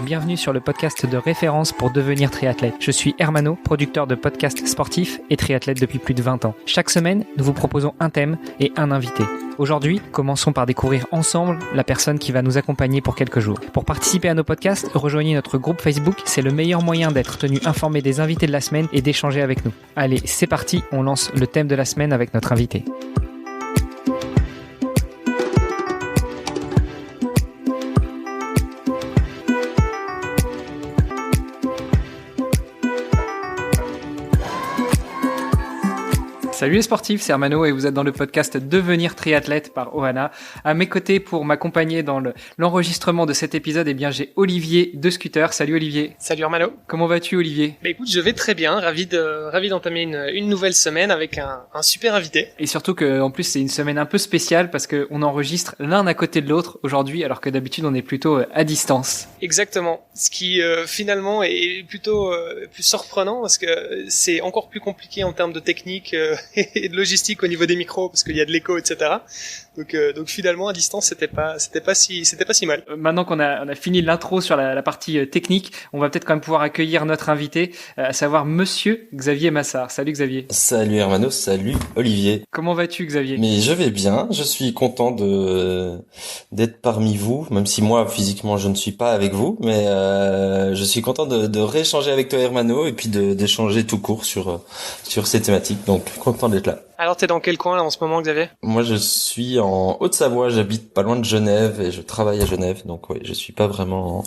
bienvenue sur le podcast de référence pour devenir triathlète. Je suis Hermano, producteur de podcasts sportifs et triathlète depuis plus de 20 ans. Chaque semaine, nous vous proposons un thème et un invité. Aujourd'hui, commençons par découvrir ensemble la personne qui va nous accompagner pour quelques jours. Pour participer à nos podcasts, rejoignez notre groupe Facebook, c'est le meilleur moyen d'être tenu informé des invités de la semaine et d'échanger avec nous. Allez, c'est parti, on lance le thème de la semaine avec notre invité. Salut les sportifs, c'est Hermano et vous êtes dans le podcast Devenir triathlète par Ohana. À mes côtés pour m'accompagner dans l'enregistrement de cet épisode, eh bien j'ai Olivier de Scooter. Salut Olivier. Salut Hermano. Comment vas-tu Olivier ? Écoute, je vais très bien, ravi d'entamer une nouvelle semaine avec un super invité. Et surtout que en plus c'est une semaine un peu spéciale parce que on enregistre l'un à côté de l'autre aujourd'hui alors que d'habitude on est plutôt à distance. Exactement. Ce qui finalement est plutôt plus surprenant parce que c'est encore plus compliqué en termes de technique et de logistique au niveau des micros parce qu'il y a de l'écho, etc. Donc finalement à distance c'était pas si mal. Maintenant qu'on a fini l'intro sur la partie technique, on va peut-être quand même pouvoir accueillir notre invité, à savoir Monsieur Xavier Massard. Salut Xavier. Salut Hermano, salut Olivier. Comment vas-tu Xavier ? Mais je vais bien, je suis content d'être parmi vous, même si moi physiquement je ne suis pas avec vous, mais je suis content de rééchanger avec toi Hermano et puis d'échanger tout court sur ces thématiques. Donc content d'être là. Alors t'es dans quel coin là en ce moment Xavier ? Moi je suis en Haute-Savoie, j'habite pas loin de Genève et je travaille à Genève, donc oui, je suis pas vraiment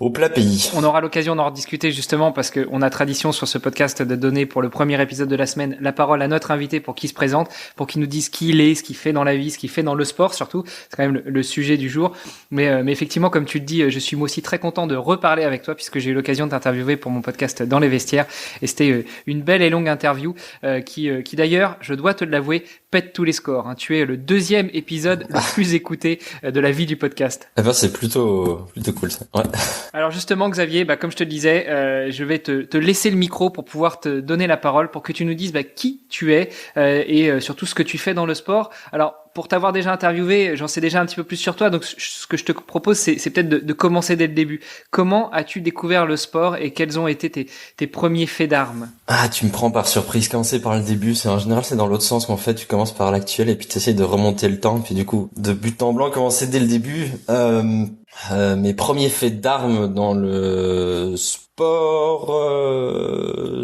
au plat pays. On aura l'occasion d'en rediscuter justement parce que on a tradition sur ce podcast de donner pour le premier épisode de la semaine la parole à notre invité pour qu'il se présente, pour qu'il nous dise qui il est, ce qu'il fait dans la vie, ce qu'il fait dans le sport surtout. C'est quand même le sujet du jour. Mais effectivement, comme tu le dis, je suis moi aussi très content de reparler avec toi puisque j'ai eu l'occasion de t'interviewer pour mon podcast Dans les vestiaires et c'était une belle et longue interview qui d'ailleurs, je dois te l'avouer, pète tous les scores. Hein. Tu es le deuxième épisode le plus écouté de la vie du podcast. Eh ben c'est plutôt cool ça. Ouais. Alors justement Xavier, comme je te le disais, je vais te laisser le micro pour pouvoir te donner la parole pour que tu nous dises qui tu es et surtout ce que tu fais dans le sport. Alors pour t'avoir déjà interviewé, j'en sais déjà un petit peu plus sur toi, donc ce que je te propose c'est peut-être de commencer dès le début. Comment as-tu découvert le sport et quels ont été tes premiers faits d'armes ? Ah, tu me prends par surprise. Commencer par le début, en général c'est dans l'autre sens qu'en fait tu commences par l'actuel et puis tu essayes de remonter le temps, puis du coup de but en blanc commencer dès le début. Mes premiers faits d'armes dans le sport,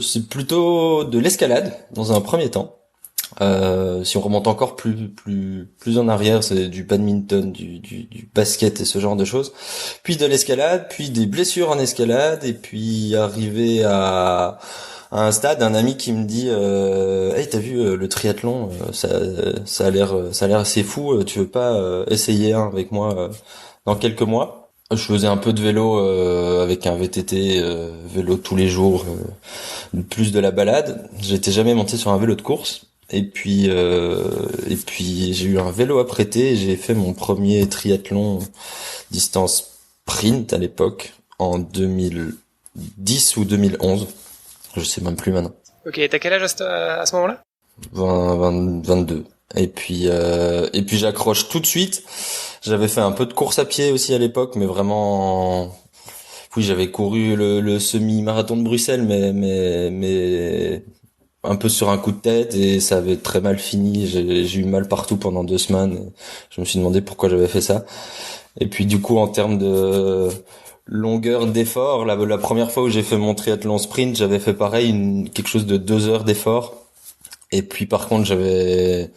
c'est plutôt de l'escalade dans un premier temps. Si on remonte encore plus en arrière, c'est du badminton, du basket et ce genre de choses. Puis de l'escalade, puis des blessures en escalade, et puis arrivé à un stade, un ami qui me dit hey, t'as vu le triathlon, ça a l'air assez fou, tu veux pas essayer avec moi dans quelques mois. Je faisais un peu de vélo avec un VTT, vélo tous les jours, plus de la balade. J'étais jamais monté sur un vélo de course. Et puis j'ai eu un vélo à prêter et j'ai fait mon premier triathlon distance sprint à l'époque en 2010 ou 2011. Je sais même plus maintenant. Ok, t'as quel âge à ce moment-là ? 22. Et puis j'accroche tout de suite. J'avais fait un peu de course à pied aussi à l'époque, mais vraiment oui, j'avais couru le semi-marathon de Bruxelles, mais un peu sur un coup de tête et ça avait très mal fini. J'ai eu mal partout pendant 2 semaines. Je me suis demandé pourquoi j'avais fait ça. Et puis du coup, en termes de longueur d'effort, la première fois où j'ai fait mon triathlon sprint, j'avais fait pareil, quelque chose de 2 heures d'effort. Et puis par contre, j'avais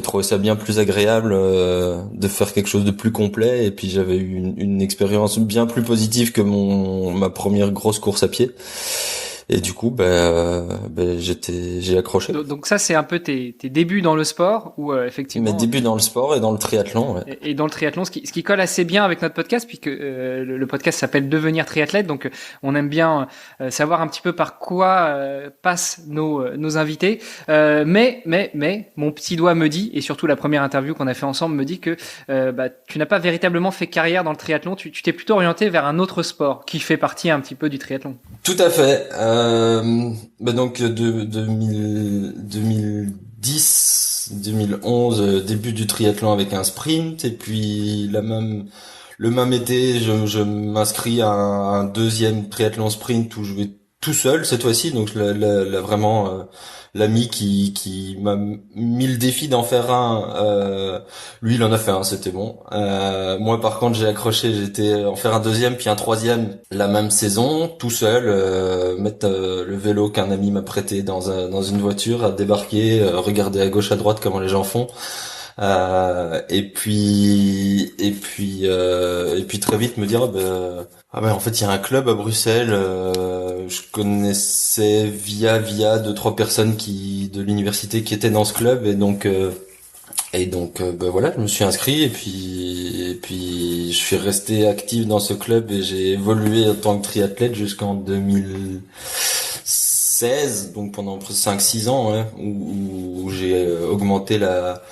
trouvé ça bien plus agréable de faire quelque chose de plus complet. Et puis j'avais eu une expérience bien plus positive que ma première grosse course à pied. Et du coup, j'ai accroché. Donc ça, c'est un peu tes débuts dans le sport, où effectivement. Mes débuts dans le sport et dans le triathlon. Ouais. Et dans le triathlon, ce qui colle assez bien avec notre podcast, puisque le podcast s'appelle Devenir triathlète. Donc, on aime bien savoir un petit peu par quoi passent nos invités. Mais mon petit doigt me dit, et surtout la première interview qu'on a fait ensemble me dit que tu n'as pas véritablement fait carrière dans le triathlon. Tu t'es plutôt orienté vers un autre sport qui fait partie un petit peu du triathlon. Tout à fait. Donc 2010, 2011, début du triathlon avec un sprint, et puis le même été, je m'inscris à un deuxième triathlon sprint où je vais tout seul cette fois-ci. Donc vraiment l'ami qui m'a mis le défi d'en faire un. Lui, il en a fait un, c'était bon. Moi, par contre, j'ai accroché. J'étais en faire un deuxième puis un troisième la même saison, tout seul, mettre le vélo qu'un ami m'a prêté dans une voiture, à débarquer, regarder à gauche à droite comment les gens font. Et puis très vite me dire ah ben en fait il y a un club à Bruxelles, je connaissais via deux trois personnes de l'université qui étaient dans ce club et donc ben voilà, je me suis inscrit et puis je suis resté actif dans ce club et j'ai évolué en tant que triathlète jusqu'en 2016, donc pendant 5-6 ans, ouais, où j'ai augmenté la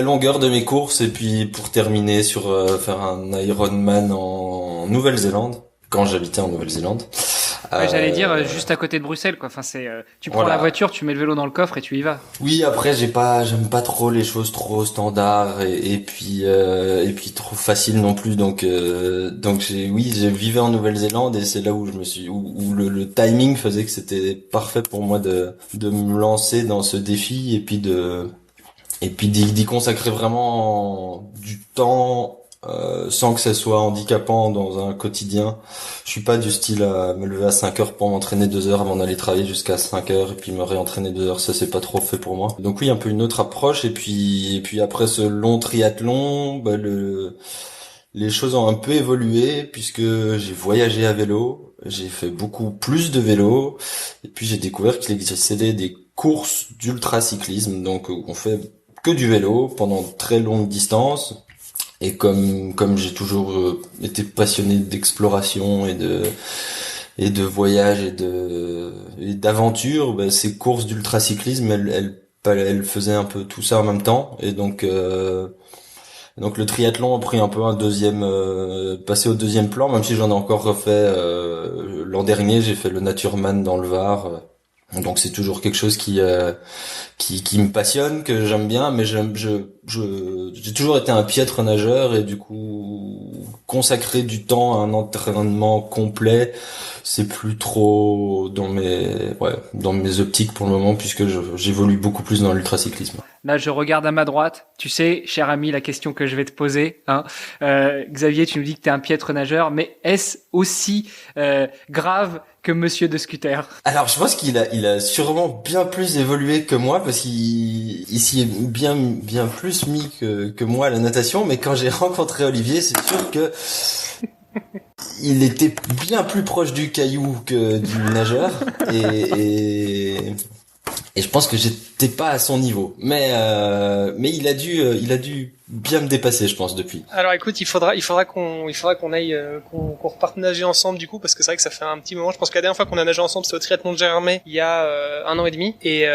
longueur de mes courses et puis pour terminer sur faire un Ironman en Nouvelle-Zélande quand j'habitais en Nouvelle-Zélande. Ouais, j'allais dire juste à côté de Bruxelles, quoi. Enfin, tu prends Voilà. la voiture, tu mets le vélo dans le coffre et tu y vas. Oui, après j'aime pas trop les choses trop standards et puis trop faciles non plus. Donc j'ai vivé en Nouvelle-Zélande et c'est là où où le timing faisait que c'était parfait pour moi de me lancer dans ce défi et puis d'y consacrer vraiment du temps sans que ça soit handicapant dans un quotidien. Je suis pas du style à me lever à 5 heures pour m'entraîner 2 heures avant d'aller travailler jusqu'à 5 heures et puis me réentraîner 2 heures. Ça, c'est pas trop fait pour moi. Donc oui, un peu une autre approche. Et puis après ce long triathlon, les choses ont un peu évolué puisque j'ai voyagé à vélo. J'ai fait beaucoup plus de vélo. Et puis j'ai découvert qu'il existait des courses d'ultracyclisme. Donc on fait que du vélo pendant de très longues distances. Et comme j'ai toujours été passionné d'exploration et de voyage et d'aventure, ces courses d'ultracyclisme, elles faisaient un peu tout ça en même temps. Et donc le triathlon a pris un peu passé au deuxième plan, même si j'en ai encore refait l'an dernier. J'ai fait le Natureman dans le Var. Donc c'est toujours quelque chose qui me passionne, que j'aime bien, mais j'ai toujours été un piètre nageur et du coup consacrer du temps à un entraînement complet, c'est plus trop dans mes optiques pour le moment puisque j'évolue beaucoup plus dans l'ultracyclisme. Là, je regarde à ma droite. Tu sais, cher ami, la question que je vais te poser. Xavier, tu nous dis que tu es un piètre nageur, mais est-ce aussi grave que Monsieur de Scooter? Alors, je pense qu'il a sûrement bien plus évolué que moi parce qu'il s'y est bien plus mis que moi à la natation. Mais quand j'ai rencontré Olivier, c'est sûr que il était bien plus proche du caillou que du nageur et je pense que j'étais pas à son niveau, mais il a dû bien me dépasser, je pense, depuis. Alors écoute, il faudra qu'on aille, qu'on reparte nager ensemble du coup, parce que c'est vrai que ça fait un petit moment. Je pense que la dernière fois qu'on a nagé ensemble, c'était au triathlon de Gérardmer, il y a 1 an et demi. Et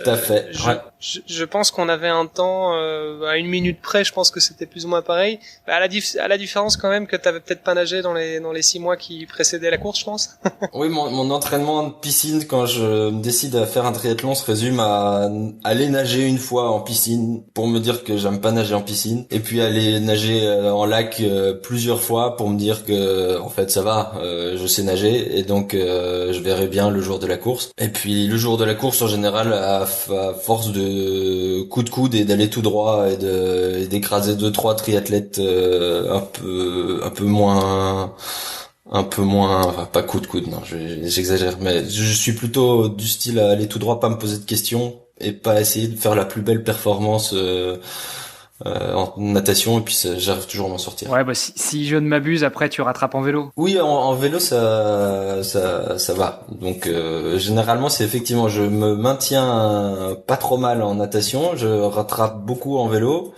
tout à fait. Je pense qu'on avait un temps à 1 minute près. Je pense que c'était plus ou moins pareil. À la différence quand même que t'avais peut-être pas nagé dans les 6 mois qui précédaient la course, je pense. Oui, mon entraînement de piscine quand je me décide à faire un triathlon se résume à aller nager une fois en piscine pour me dire que j'aime pas nager en piscine et puis aller nager en lac plusieurs fois pour me dire que en fait ça va, je sais nager et donc je verrai bien le jour de la course. Et puis le jour de la course en général à force de coup de coude et d'aller tout droit et d'écraser 2-3 triathlètes un peu moins, enfin, pas coup de coude, non, j'exagère, mais je suis plutôt du style à aller tout droit, pas me poser de questions et pas essayer de faire la plus belle performance en natation et puis j'arrive toujours à m'en sortir. Ouais, si je ne m'abuse, après tu rattrapes en vélo. Oui, en vélo ça va. Donc généralement c'est effectivement je me maintiens pas trop mal en natation, je rattrape beaucoup en vélo.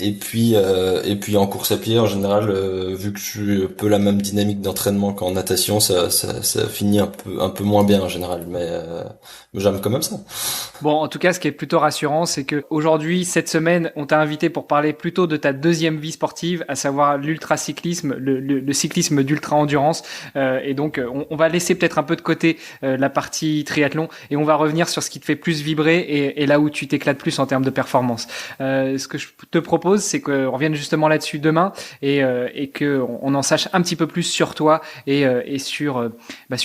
Et puis en course à pied en général, vu que je suis un peu la même dynamique d'entraînement qu'en natation, ça finit un peu moins bien en général, mais j'aime quand même ça. Bon, en tout cas, ce qui est plutôt rassurant, c'est que aujourd'hui, cette semaine, on t'a invité pour parler plutôt de ta deuxième vie sportive, à savoir l'ultracyclisme, le cyclisme d'ultra-endurance. Et donc, on va laisser peut-être un peu de côté la partie triathlon et on va revenir sur ce qui te fait plus vibrer et là où tu t'éclates plus en termes de performance. Ce que je te propose, propose, c'est qu'on revienne justement là-dessus demain et que on en sache un petit peu plus sur toi et sur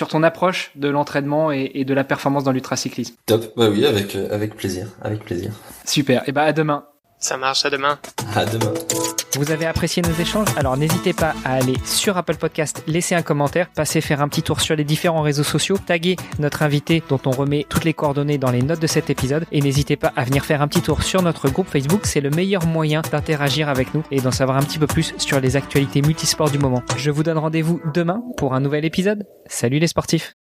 ton approche de l'entraînement et de la performance dans l'ultracyclisme. Top. Bah oui, avec plaisir. Super. Et à demain. Ça marche, à demain. À demain. Vous avez apprécié nos échanges? Alors n'hésitez pas à aller sur Apple Podcast, laisser un commentaire, passer faire un petit tour sur les différents réseaux sociaux, taguer notre invité dont on remet toutes les coordonnées dans les notes de cet épisode et n'hésitez pas à venir faire un petit tour sur notre groupe Facebook, c'est le meilleur moyen d'interagir avec nous et d'en savoir un petit peu plus sur les actualités multisports du moment. Je vous donne rendez-vous demain pour un nouvel épisode. Salut les sportifs!